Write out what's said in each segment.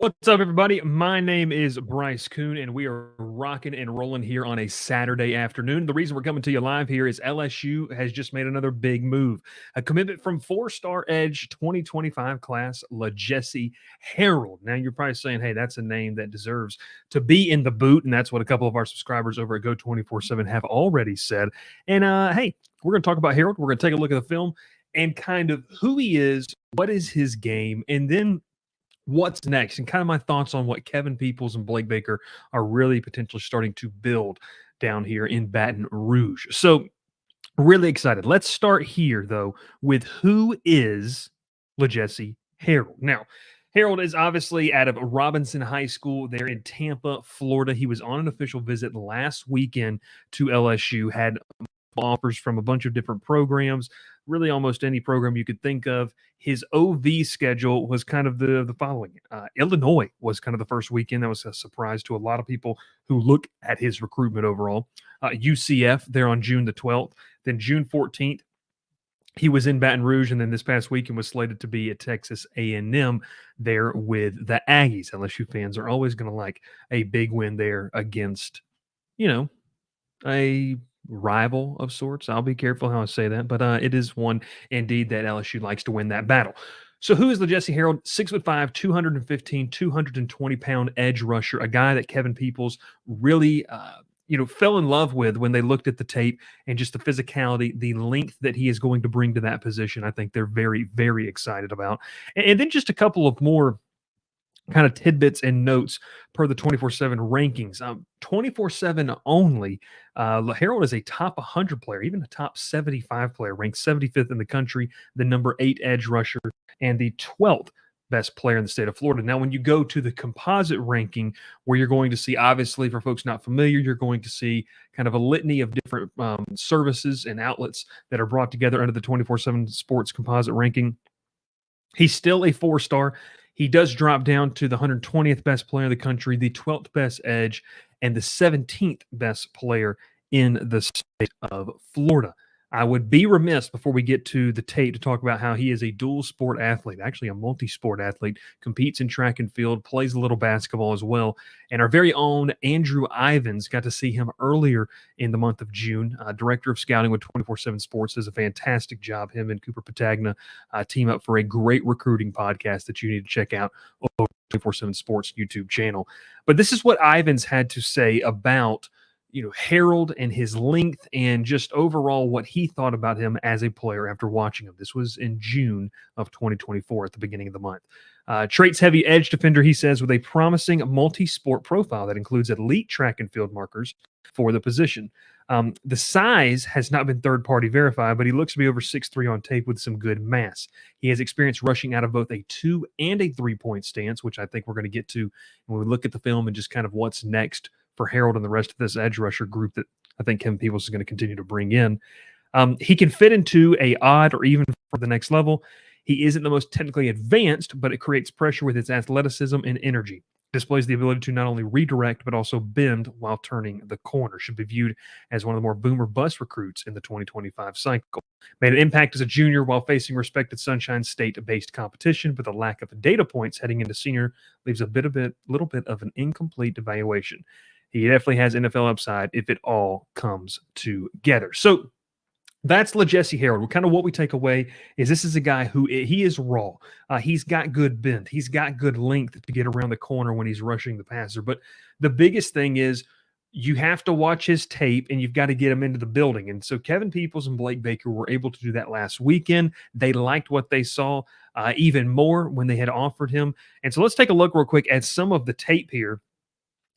What's up, everybody? My name is Bryce Koon, and we are rocking and rolling here on a Saturday afternoon. The reason we're coming to you live here is LSU has just made another big move. A commitment from four-star edge 2025 class, LaJesse Harrold. Now, you're probably saying, hey, that's a name that deserves to be in the boot, and that's what a couple of our subscribers over at Go247 have already said. And, hey, we're going to talk about Harrold. We're going to take a look at the film and kind of who he is, what is his game, and then what's next, and kind of my thoughts on what Kevin Peoples and Blake Baker are really potentially starting to build down here in Baton Rouge. So, really excited. Let's start here, though, with who is LaJesse Harrold. Now, Harrold is obviously out of Robinson High School there in Tampa, Florida. He was on an official visit last weekend to LSU, had offers from a bunch of different programs, really almost any program you could think of. His OV schedule was kind of the following. Illinois was kind of the first weekend. That was a surprise to a lot of people who look at his recruitment overall. UCF there on June the 12th. Then June 14th, he was in Baton Rouge, and then this past weekend was slated to be at Texas A&M there with the Aggies. LSU fans are always going to like a big win there against, a rival of sorts. I'll be careful how I say that, but it is one indeed that LSU likes to win that battle. So who is LaJesse Harrold? 6'5", 215, 220-pound edge rusher, a guy that Kevin Peoples really fell in love with when they looked at the tape and just the physicality, the length that he is going to bring to that position. I think they're very, very excited about. And then just a couple of more kind of tidbits and notes per the 24/7 rankings. 24/7 only. Harrold is a top 100 player, even a top 75 player, ranked 75th in the country, the number 8 edge rusher, and the 12th best player in the state of Florida. Now, when you go to the composite ranking, where you're going to see, obviously, for folks not familiar, you're going to see kind of a litany of different services and outlets that are brought together under the 24/7 sports composite ranking. He's still a 4-star. He does drop down to the 120th best player in the country, the 12th best edge, and the 17th best player in the state of Florida. I would be remiss before we get to the tape to talk about how he is a dual sport athlete, actually a multi-sport athlete, competes in track and field, plays a little basketball as well. And our very own Andrew Ivins got to see him earlier in the month of June. Director of scouting with 24/7 Sports does a fantastic job. Him and Cooper Patagna team up for a great recruiting podcast that you need to check out over 24/7 Sports YouTube channel. But this is what Ivins had to say about Harrold and his length and just overall what he thought about him as a player after watching him. This was in June of 2024 at the beginning of the month. Traits heavy edge defender, he says, with a promising multi-sport profile that includes elite track and field markers for the position. The size has not been third-party verified, but he looks to be over 6'3" on tape with some good mass. He has experience rushing out of both a 2 and a 3-point stance, which I think we're going to get to when we look at the film and just kind of what's next for Harrold and the rest of this edge rusher group that I think Kevin Peoples is going to continue to bring in. He can fit into a odd or even for the next level. He isn't the most technically advanced, but it creates pressure with its athleticism and energy. Displays the ability to not only redirect, but also bend while turning the corner. Should be viewed as one of the more boomer bust recruits in the 2025 cycle. Made an impact as a junior while facing respected Sunshine State-based competition, but the lack of data points heading into senior leaves a little bit of an incomplete evaluation. He definitely has NFL upside if it all comes together. So that's LaJesse Harrold. Kind of what we take away is this is a guy who he is raw. He's got good bend. He's got good length to get around the corner when he's rushing the passer. But the biggest thing is you have to watch his tape and you've got to get him into the building. And so Kevin Peoples and Blake Baker were able to do that last weekend. They liked what they saw even more when they had offered him. And so let's take a look real quick at some of the tape here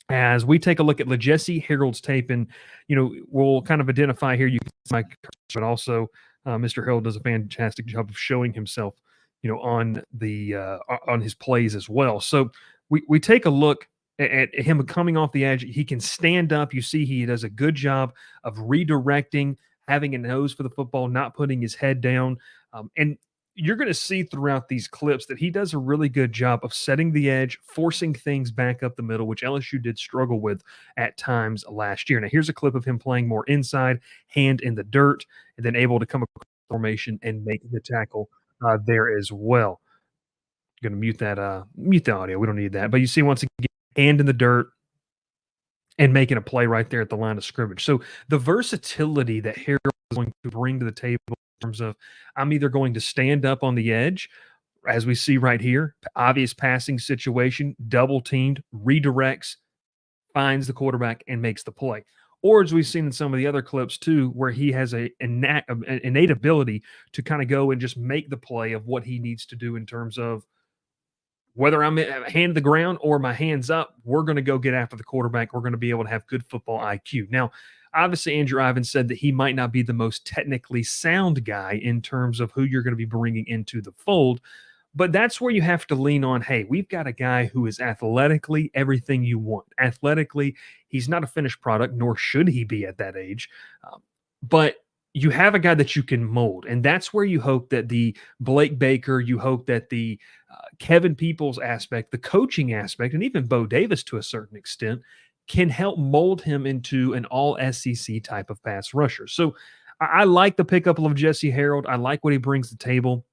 as we take a look at LaJesse Harrold's tape. And, we'll kind of identify here, you can see my cursor, but also Mr. Harrold does a fantastic job of showing himself, on his plays as well. So we take a look at him coming off the edge. He can stand up. You see he does a good job of redirecting, having a nose for the football, not putting his head down. And you're going to see throughout these clips that he does a really good job of setting the edge, forcing things back up the middle, which LSU did struggle with at times last year. Now, here's a clip of him playing more inside, hand in the dirt, and then able to come across formation and make the tackle there as well. Gonna mute the audio. We don't need that. But you see once again, hand in the dirt and making a play right there at the line of scrimmage. So the versatility that Harold is going to bring to the table in terms of I'm either going to stand up on the edge, as we see right here, obvious passing situation, double teamed, redirects, finds the quarterback and makes the play. Or as we've seen in some of the other clips too, where he has an innate ability to kind of go and just make the play of what he needs to do in terms of whether I'm hand to the ground or my hands up, we're going to go get after the quarterback. We're going to be able to have good football IQ. Now, obviously, Andrew Ivins said that he might not be the most technically sound guy in terms of who you're going to be bringing into the fold, but that's where you have to lean on, hey, we've got a guy who is athletically everything you want. Athletically, he's not a finished product, nor should he be at that age. But you have a guy that you can mold. And that's where you hope that the Blake Baker, you hope that the Kevin Peoples aspect, the coaching aspect, and even Bo Davis to a certain extent can help mold him into an all SEC type of pass rusher. So I like the pickup of Jesse Harrold. I like what he brings to the table.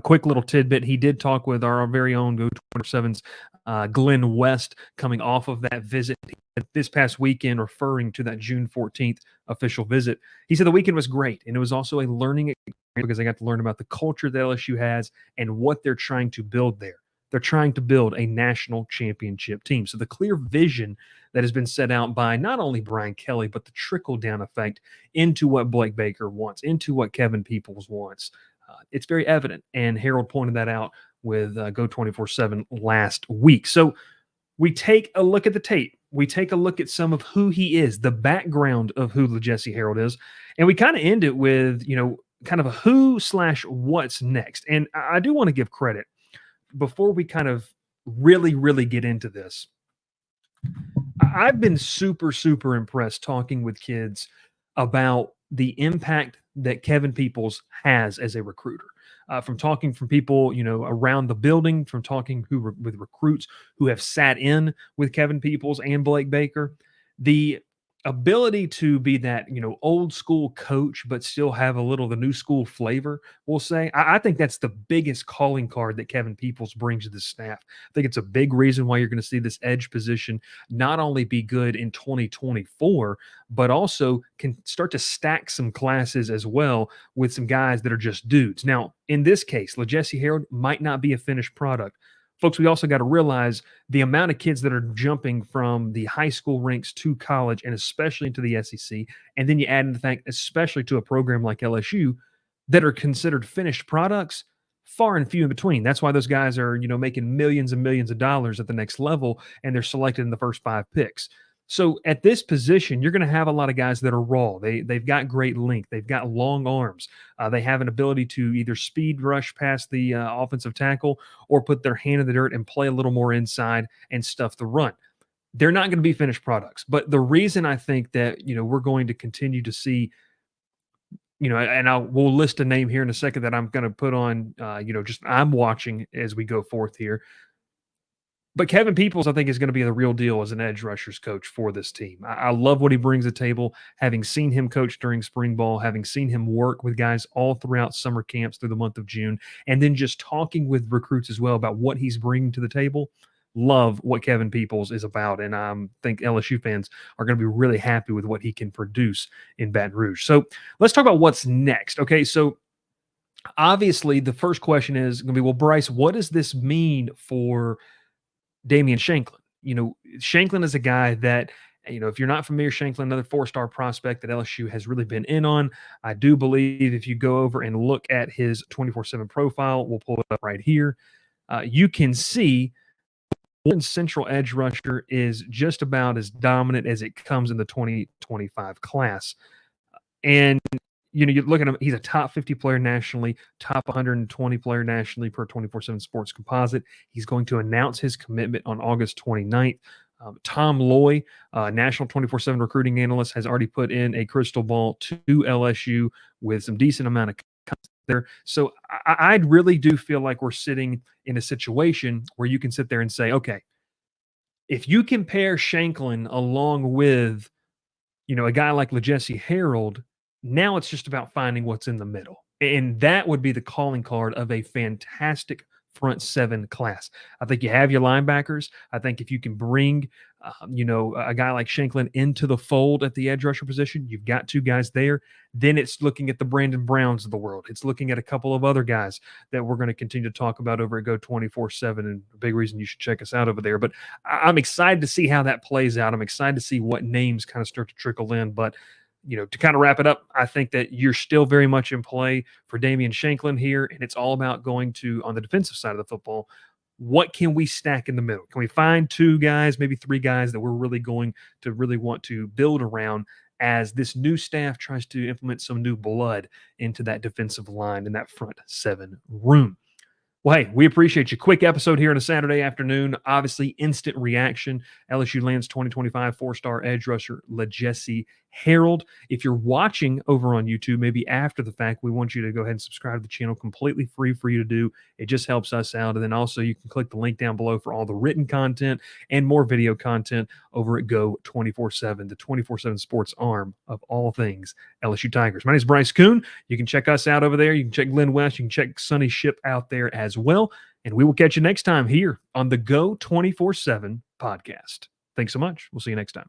Quick little tidbit. He did talk with our very own Go 27's Glenn West coming off of that visit this past weekend, referring to that June 14th official visit. He said the weekend was great, and it was also a learning experience because I got to learn about the culture that LSU has and what they're trying to build there. They're trying to build a national championship team. So the clear vision that has been set out by not only Brian Kelly, but the trickle-down effect into what Blake Baker wants, into what Kevin Peoples wants. It's very evident, and Harold pointed that out with Go 24/7 last week. So we take a look at the tape. We take a look at some of who he is, the background of who LaJesse Harrold is, and we kind of end it with, kind of a who/what's next. And I do want to give credit before we kind of really, really get into this. I've been super, super impressed talking with kids about the impact that Kevin Peoples has as a recruiter. From talking from people, around the building, from talking with recruits who have sat in with Kevin Peoples and Blake Baker, the ability to be that, old school coach, but still have a little of the new school flavor, we'll say. I think that's the biggest calling card that Kevin Peoples brings to the staff. I think it's a big reason why you're going to see this edge position not only be good in 2024, but also can start to stack some classes as well with some guys that are just dudes. Now, in this case, LaJesse Harrold might not be a finished product. Folks, we also got to realize the amount of kids that are jumping from the high school ranks to college and especially into the SEC. And then you add in the fact, especially to a program like LSU, that are considered finished products, far and few in between. That's why those guys are, making millions and millions of dollars at the next level, and they're selected in the first 5 picks. So at this position, you're going to have a lot of guys that are raw. They've got great length. They've got long arms. They have an ability to either speed rush past the offensive tackle or put their hand in the dirt and play a little more inside and stuff the run. They're not going to be finished products. But the reason I think that, we're going to continue to see, and we'll list a name here in a second that I'm going to put on, just I'm watching as we go forth here. But Kevin Peoples, I think, is going to be the real deal as an edge rushers coach for this team. I love what he brings to the table, having seen him coach during spring ball, having seen him work with guys all throughout summer camps through the month of June, and then just talking with recruits as well about what he's bringing to the table. Love what Kevin Peoples is about, and I think LSU fans are going to be really happy with what he can produce in Baton Rouge. So let's talk about what's next. Okay, so obviously the first question is going to be, well, Bryce, what does this mean for Damien Shanklin? Shanklin is a guy that, if you're not familiar, Shanklin, another 4-star prospect that LSU has really been in on. I do believe if you go over and look at his 24/7 profile, we'll pull it up right here. You can see one central edge rusher is just about as dominant as it comes in the 2025 class. And you look at him, he's a top 50 player nationally, top 120 player nationally per 24/7 Sports Composite. He's going to announce his commitment on August 29th. Tom Loy, national 24/7 recruiting analyst, has already put in a crystal ball to LSU with some decent amount of there. So I really do feel like we're sitting in a situation where you can sit there and say, okay, if you compare Shanklin along with, a guy like LaJesse Harrold, now it's just about finding what's in the middle. And that would be the calling card of a fantastic front seven class. I think you have your linebackers. I think if you can bring, a guy like Shanklin into the fold at the edge rusher position, you've got two guys there. Then it's looking at the Brandon Browns of the world. It's looking at a couple of other guys that we're going to continue to talk about over at Go 24/7, and a big reason you should check us out over there. But I'm excited to see how that plays out. I'm excited to see what names kind of start to trickle in. But to kind of wrap it up, I think that you're still very much in play for Damien Shanklin here, and it's all about going to, on the defensive side of the football, what can we stack in the middle? Can we find two guys, maybe three guys that we're really going to really want to build around as this new staff tries to implement some new blood into that defensive line in that front seven room? Well, hey, we appreciate you. Quick episode here on a Saturday afternoon. Obviously, instant reaction. LSU lands 2025 four-star edge rusher LaJesse Harrold. If you're watching over on YouTube, maybe after the fact, we want you to go ahead and subscribe to the channel. Completely free for you to do. It just helps us out. And then also you can click the link down below for all the written content and more video content over at Go 24/7, the 24/7 sports arm of all things LSU Tigers. My name is Bryce Koon. You can check us out over there. You can check Glenn West. You can check Sonny Ship out there as well. And we will catch you next time here on the Go 24/7 podcast. Thanks so much. We'll see you next time.